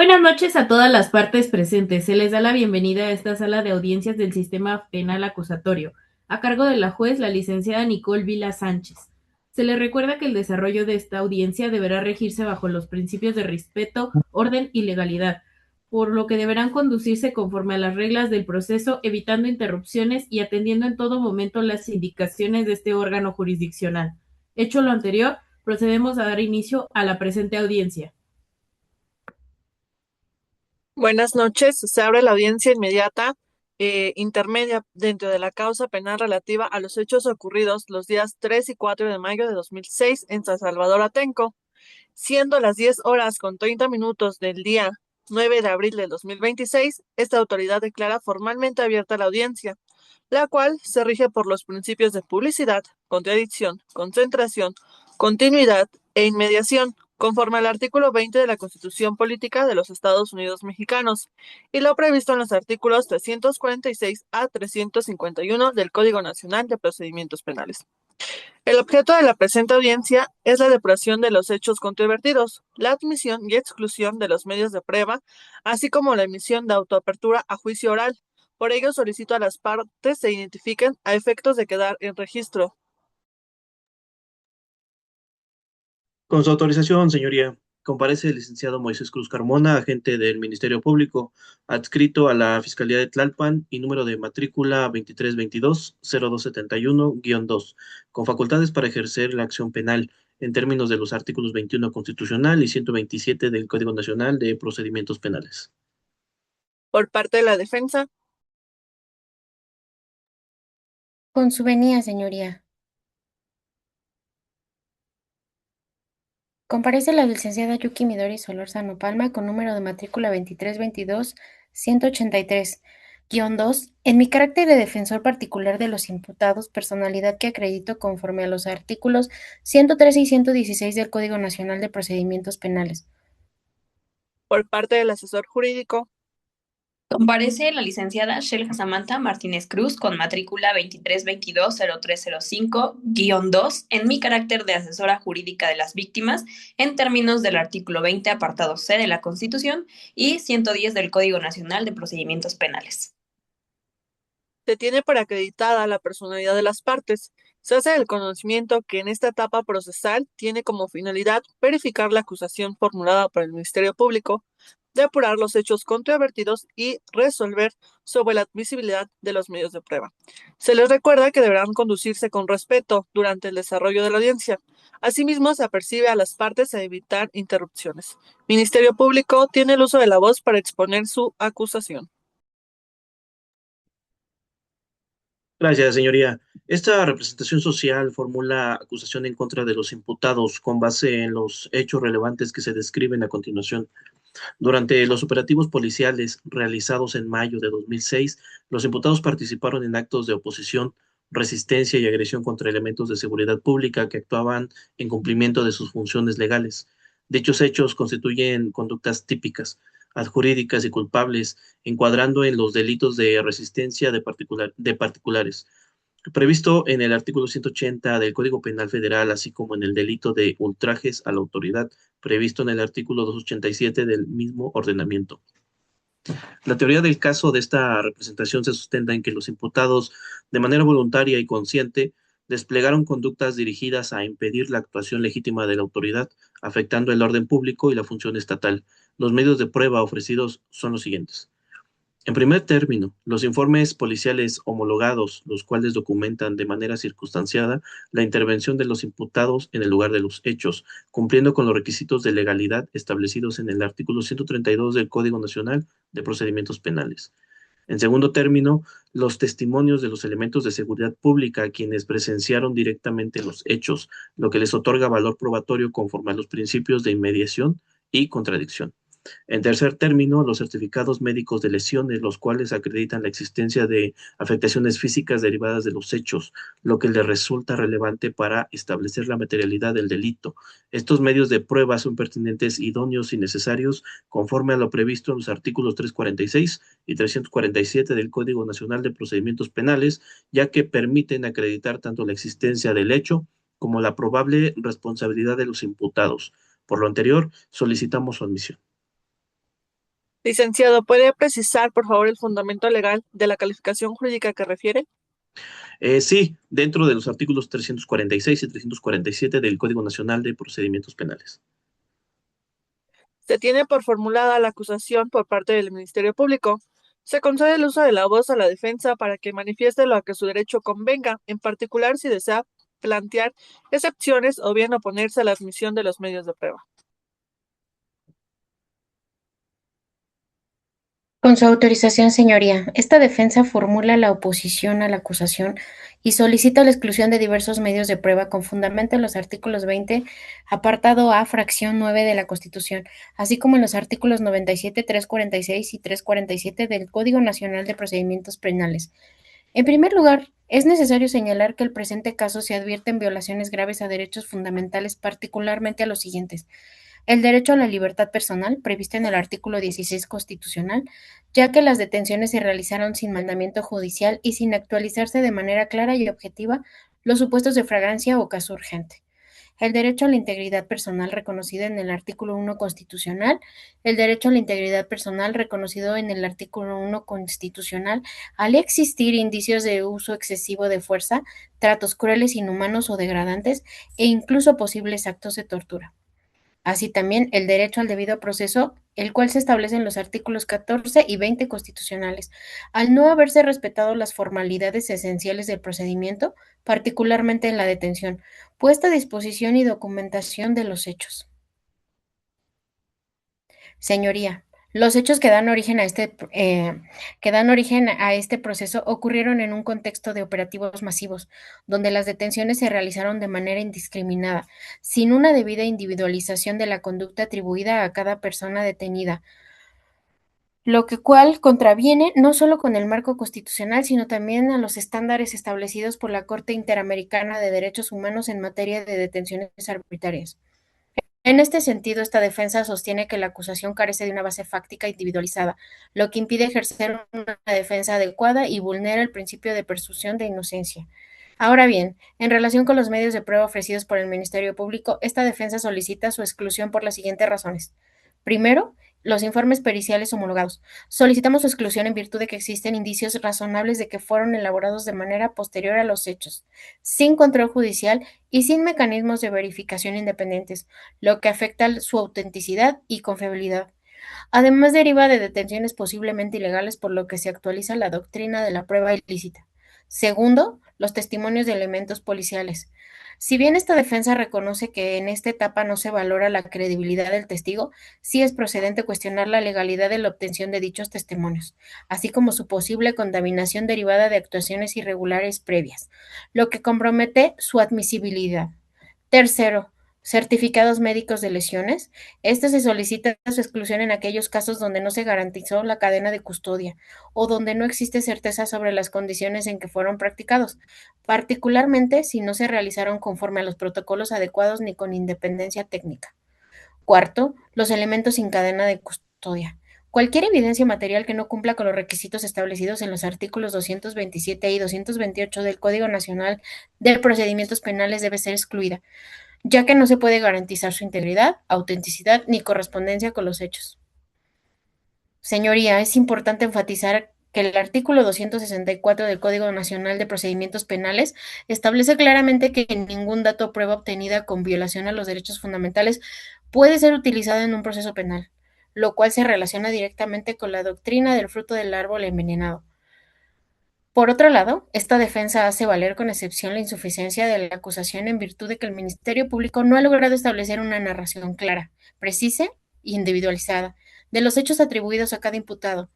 Buenas noches a todas las partes presentes. Se les da la bienvenida a esta sala de audiencias del sistema penal acusatorio, a cargo de la juez, la licenciada Nicole Vila Sánchez. Se les recuerda que el desarrollo de esta audiencia deberá regirse bajo los principios de respeto, orden y legalidad, por lo que deberán conducirse conforme a las reglas del proceso, evitando interrupciones y atendiendo en todo momento las indicaciones de este órgano jurisdiccional. Hecho lo anterior, procedemos a dar inicio a la presente audiencia. Buenas noches. Se abre la audiencia inmediata intermedia dentro de la causa penal relativa a los hechos ocurridos los días 3 y 4 de mayo de 2006 en San Salvador Atenco, siendo las 10 horas con 30 minutos del día 9 de abril de 2026. Esta autoridad declara formalmente abierta la audiencia, la cual se rige por los principios de publicidad, contradicción, concentración, continuidad e inmediación, conforme al artículo 20 de la Constitución Política de los Estados Unidos Mexicanos y lo previsto en los artículos 346 a 351 del Código Nacional de Procedimientos Penales. El objeto de la presente audiencia es la depuración de los hechos controvertidos, la admisión y exclusión de los medios de prueba, así como la emisión de autoapertura a juicio oral. Por ello solicito a las partes se identifiquen a efectos de quedar en registro. Con su autorización, señoría, comparece el licenciado Moisés Cruz Carmona, agente del Ministerio Público, adscrito a la Fiscalía de Tlalpan y número de matrícula 2322-0271-2, con facultades para ejercer la acción penal en términos de los artículos 21 constitucional y 127 del Código Nacional de Procedimientos Penales. Por parte de la defensa, Con su venida, señoría. Comparece la licenciada Yuki Midori Solórzano Palma con número de matrícula 2322-183-2, en mi carácter de defensor particular de los imputados, personalidad que acredito conforme a los artículos 113 y 116 del Código Nacional de Procedimientos Penales. por parte del asesor jurídico, Comparece la licenciada Shelja Samantha Martínez Cruz con matrícula 2322-0305-2 en mi carácter de asesora jurídica de las víctimas en términos del artículo 20, apartado C de la Constitución y 110 del Código Nacional de Procedimientos Penales. se tiene por acreditada la personalidad de las partes. Se hace el conocimiento que en esta etapa procesal tiene como finalidad verificar la acusación formulada por el Ministerio Público, depurar los hechos controvertidos y resolver sobre la admisibilidad de los medios de prueba. Se les recuerda que deberán conducirse con respeto durante el desarrollo de la audiencia. Asimismo, se apercibe a las partes a evitar interrupciones. Ministerio Público tiene el uso de la voz para exponer su acusación. Gracias, señoría. Esta representación social formula acusación en contra de los imputados con base en los hechos relevantes que se describen a continuación. Durante los operativos policiales realizados en mayo de 2006, los imputados participaron en actos de oposición, resistencia y agresión contra elementos de seguridad pública que actuaban en cumplimiento de sus funciones legales. Dichos hechos constituyen conductas típicas, adjurídicas y culpables, encuadrando en los delitos de resistencia de particulares, previsto en el artículo 180 del Código Penal Federal, así como en el delito de ultrajes a la autoridad, previsto en el artículo 287 del mismo ordenamiento. La teoría del caso de esta representación se sustenta en que los imputados, de manera voluntaria y consciente, desplegaron conductas dirigidas a impedir la actuación legítima de la autoridad, afectando el orden público y la función estatal. Los medios de prueba ofrecidos son los siguientes. En primer término, los informes policiales homologados, los cuales documentan de manera circunstanciada la intervención de los imputados en el lugar de los hechos, cumpliendo con los requisitos de legalidad establecidos en el artículo 132 del Código Nacional de Procedimientos Penales. En segundo término, los testimonios de los elementos de seguridad pública quienes presenciaron directamente los hechos, lo que les otorga valor probatorio conforme a los principios de inmediación y contradicción. En tercer término, los certificados médicos de lesiones, los cuales acreditan la existencia de afectaciones físicas derivadas de los hechos, lo que le resulta relevante para establecer la materialidad del delito. Estos medios de prueba son pertinentes, idóneos y necesarios conforme a lo previsto en los artículos 346 y 347 del Código Nacional de Procedimientos Penales, ya que permiten acreditar tanto la existencia del hecho como la probable responsabilidad de los imputados. Por lo anterior, solicitamos su admisión. Licenciado, ¿puede precisar, por favor, el fundamento legal de la calificación jurídica que refiere? Sí, dentro de los artículos 346 y 347 del Código Nacional de Procedimientos Penales. Se tiene por formulada la acusación por parte del Ministerio Público. Se concede el uso de la voz a la defensa para que manifieste lo a que su derecho convenga, en particular si desea plantear excepciones o bien oponerse a la admisión de los medios de prueba. Con su autorización, señoría, esta defensa formula la oposición a la acusación y solicita la exclusión de diversos medios de prueba con fundamento en los artículos 20, apartado A, fracción 9 de la Constitución, así como en los artículos 97, 346 y 347 del Código Nacional de Procedimientos Penales. En primer lugar, es necesario señalar que el presente caso se advierten violaciones graves a derechos fundamentales, particularmente a los siguientes: el derecho a la libertad personal, previsto en el artículo 16 constitucional, ya que las detenciones se realizaron sin mandamiento judicial y sin actualizarse de manera clara y objetiva los supuestos de flagrancia o caso urgente. El derecho a la integridad personal reconocido en el artículo 1 constitucional, el derecho a la integridad personal reconocido en el artículo 1 constitucional al existir indicios de uso excesivo de fuerza, tratos crueles, inhumanos o degradantes e incluso posibles actos de tortura. Así también el derecho al debido proceso, el cual se establece en los artículos 14 y 20 constitucionales, al no haberse respetado las formalidades esenciales del procedimiento, particularmente en la detención, puesta a disposición y documentación de los hechos. Señoría, los hechos que dan origen a este proceso ocurrieron en un contexto de operativos masivos, donde las detenciones se realizaron de manera indiscriminada, sin una debida individualización de la conducta atribuida a cada persona detenida, lo que cual contraviene no solo con el marco constitucional, sino también a los estándares establecidos por la Corte Interamericana de Derechos Humanos en materia de detenciones arbitrarias. En este sentido, esta defensa sostiene que la acusación carece de una base fáctica individualizada, lo que impide ejercer una defensa adecuada y vulnera el principio de presunción de inocencia. Ahora bien, en relación con los medios de prueba ofrecidos por el Ministerio Público, esta defensa solicita su exclusión por las siguientes razones. Primero, los informes periciales homologados. Solicitamos su exclusión en virtud de que existen indicios razonables de que fueron elaborados de manera posterior a los hechos, sin control judicial y sin mecanismos de verificación independientes, lo que afecta su autenticidad y confiabilidad. Además, deriva de detenciones posiblemente ilegales, por lo que se actualiza la doctrina de la prueba ilícita. Segundo, los testimonios de elementos policiales. Si bien esta defensa reconoce que en esta etapa no se valora la credibilidad del testigo, sí es procedente cuestionar la legalidad de la obtención de dichos testimonios, así como su posible contaminación derivada de actuaciones irregulares previas, lo que compromete su admisibilidad. Tercero, certificados médicos de lesiones. Este se solicita su exclusión en aquellos casos donde no se garantizó la cadena de custodia o donde no existe certeza sobre las condiciones en que fueron practicados, particularmente si no se realizaron conforme a los protocolos adecuados ni con independencia técnica. Cuarto, los elementos sin cadena de custodia. Cualquier evidencia material que no cumpla con los requisitos establecidos en los artículos 227 y 228 del Código Nacional de Procedimientos Penales debe ser excluida, ya que no se puede garantizar su integridad, autenticidad ni correspondencia con los hechos. Señoría, es importante enfatizar que el artículo 264 del Código Nacional de Procedimientos Penales establece claramente que ningún dato o prueba obtenida con violación a los derechos fundamentales puede ser utilizado en un proceso penal, lo cual se relaciona directamente con la doctrina del fruto del árbol envenenado. Por otro lado, esta defensa hace valer con excepción la insuficiencia de la acusación en virtud de que el Ministerio Público no ha logrado establecer una narración clara, precisa e individualizada de los hechos atribuidos a cada imputado,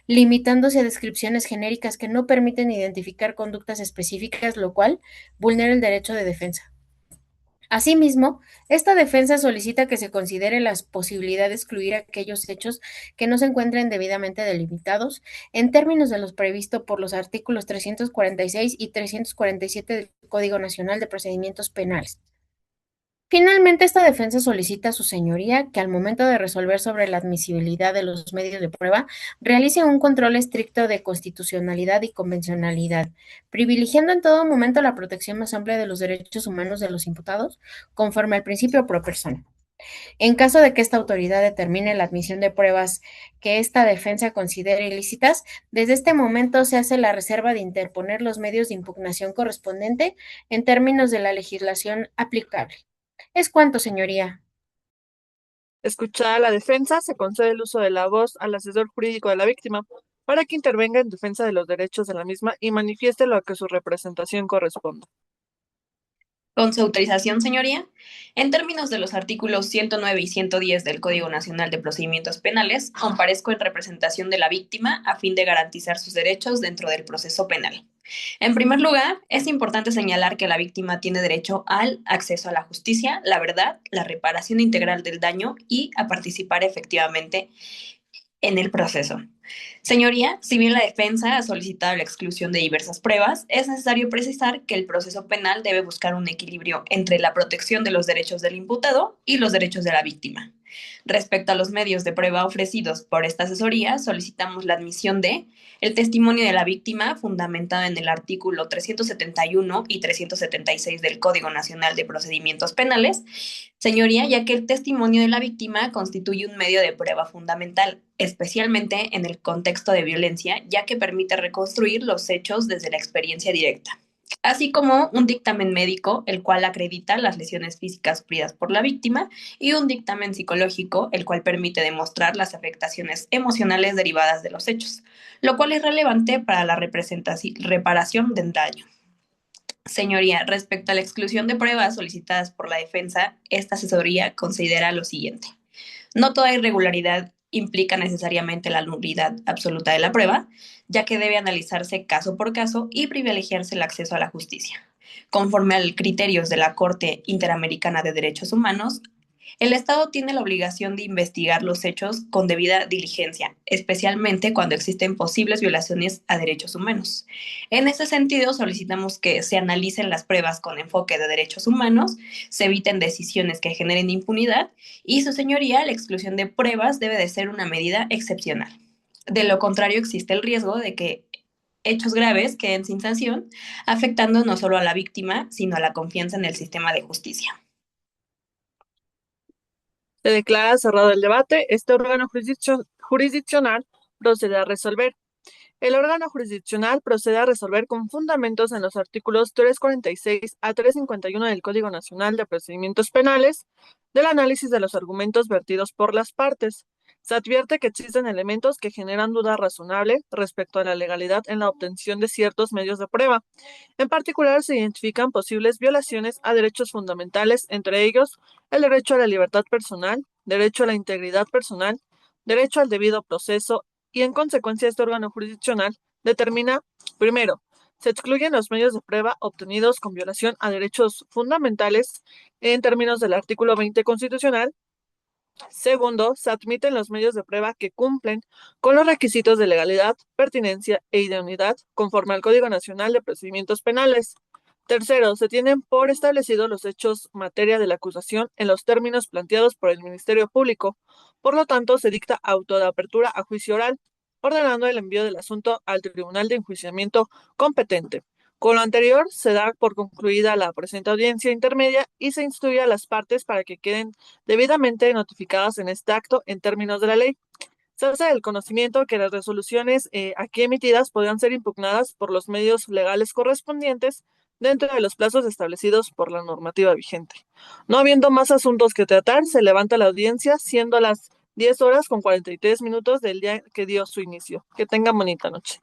limitándose a descripciones genéricas que no permiten identificar conductas específicas, lo cual vulnera el derecho de defensa. Asimismo, esta defensa solicita que se considere la posibilidad de excluir aquellos hechos que no se encuentren debidamente delimitados en términos de los previstos por los artículos 346 y 347 del Código Nacional de Procedimientos Penales. Finalmente, esta defensa solicita a su señoría que al momento de resolver sobre la admisibilidad de los medios de prueba, realice un control estricto de constitucionalidad y convencionalidad, privilegiando en todo momento la protección más amplia de los derechos humanos de los imputados, conforme al principio pro persona. En caso de que esta autoridad determine la admisión de pruebas que esta defensa considere ilícitas, desde este momento se hace la reserva de interponer los medios de impugnación correspondiente en términos de la legislación aplicable. Es cuanto, señoría. Escuchada la defensa, se concede el uso de la voz al asesor jurídico de la víctima para que intervenga en defensa de los derechos de la misma y manifieste lo que su representación corresponda. Con su autorización, señoría, en términos de los artículos 109 y 110 del Código Nacional de Procedimientos Penales, comparezco en representación de la víctima a fin de garantizar sus derechos dentro del proceso penal. En primer lugar, es importante señalar que la víctima tiene derecho al acceso a la justicia, la verdad, la reparación integral del daño y a participar efectivamente en el proceso. Señoría, si bien la defensa ha solicitado la exclusión de diversas pruebas, es necesario precisar que el proceso penal debe buscar un equilibrio entre la protección de los derechos del imputado y los derechos de la víctima. Respecto a los medios de prueba ofrecidos por esta asesoría, solicitamos la admisión de el testimonio de la víctima, fundamentado en el artículo 371 y 376 del Código Nacional de Procedimientos Penales, señoría, ya que el testimonio de la víctima constituye un medio de prueba fundamental, especialmente en el contexto de violencia, ya que permite reconstruir los hechos desde la experiencia directa, así como un dictamen médico, el cual acredita las lesiones físicas sufridas por la víctima, y un dictamen psicológico, el cual permite demostrar las afectaciones emocionales derivadas de los hechos, lo cual es relevante para la reparación del daño. Señoría, respecto a la exclusión de pruebas solicitadas por la defensa, esta asesoría considera lo siguiente. No toda irregularidad implica necesariamente la nulidad absoluta de la prueba, ya que debe analizarse caso por caso y privilegiarse el acceso a la justicia. Conforme a los criterios de la Corte Interamericana de Derechos Humanos, el Estado tiene la obligación de investigar los hechos con debida diligencia, especialmente cuando existen posibles violaciones a derechos humanos. En ese sentido, solicitamos que se analicen las pruebas con enfoque de derechos humanos, se eviten decisiones que generen impunidad y, su señoría, la exclusión de pruebas debe de ser una medida excepcional. De lo contrario, existe el riesgo de que hechos graves queden sin sanción, afectando no solo a la víctima, sino a la confianza en el sistema de justicia. Se declara cerrado el debate. Este órgano jurisdiccional procede a resolver. El órgano jurisdiccional procede a resolver con fundamentos en los artículos 346 a 351 del Código Nacional de Procedimientos Penales, del análisis de los argumentos vertidos por las partes. Se advierte que existen elementos que generan duda razonable respecto a la legalidad en la obtención de ciertos medios de prueba. En particular, se identifican posibles violaciones a derechos fundamentales, entre ellos el derecho a la libertad personal, derecho a la integridad personal, derecho al debido proceso, y en consecuencia este órgano jurisdiccional determina, primero, se excluyen los medios de prueba obtenidos con violación a derechos fundamentales en términos del artículo 20 constitucional. Segundo, se admiten los medios de prueba que cumplen con los requisitos de legalidad, pertinencia e idoneidad conforme al Código Nacional de Procedimientos Penales. Tercero, se tienen por establecidos los hechos materia de la acusación en los términos planteados por el Ministerio Público. Por lo tanto, se dicta auto de apertura a juicio oral, ordenando el envío del asunto al Tribunal de Enjuiciamiento competente. Con lo anterior, se da por concluida la presente audiencia intermedia y se instruye a las partes para que queden debidamente notificadas en este acto en términos de la ley. Se hace el conocimiento que las resoluciones aquí emitidas podrán ser impugnadas por los medios legales correspondientes dentro de los plazos establecidos por la normativa vigente. No habiendo más asuntos que tratar, se levanta la audiencia, siendo las 10 horas con 43 minutos del día que dio su inicio. Que tengan bonita noche.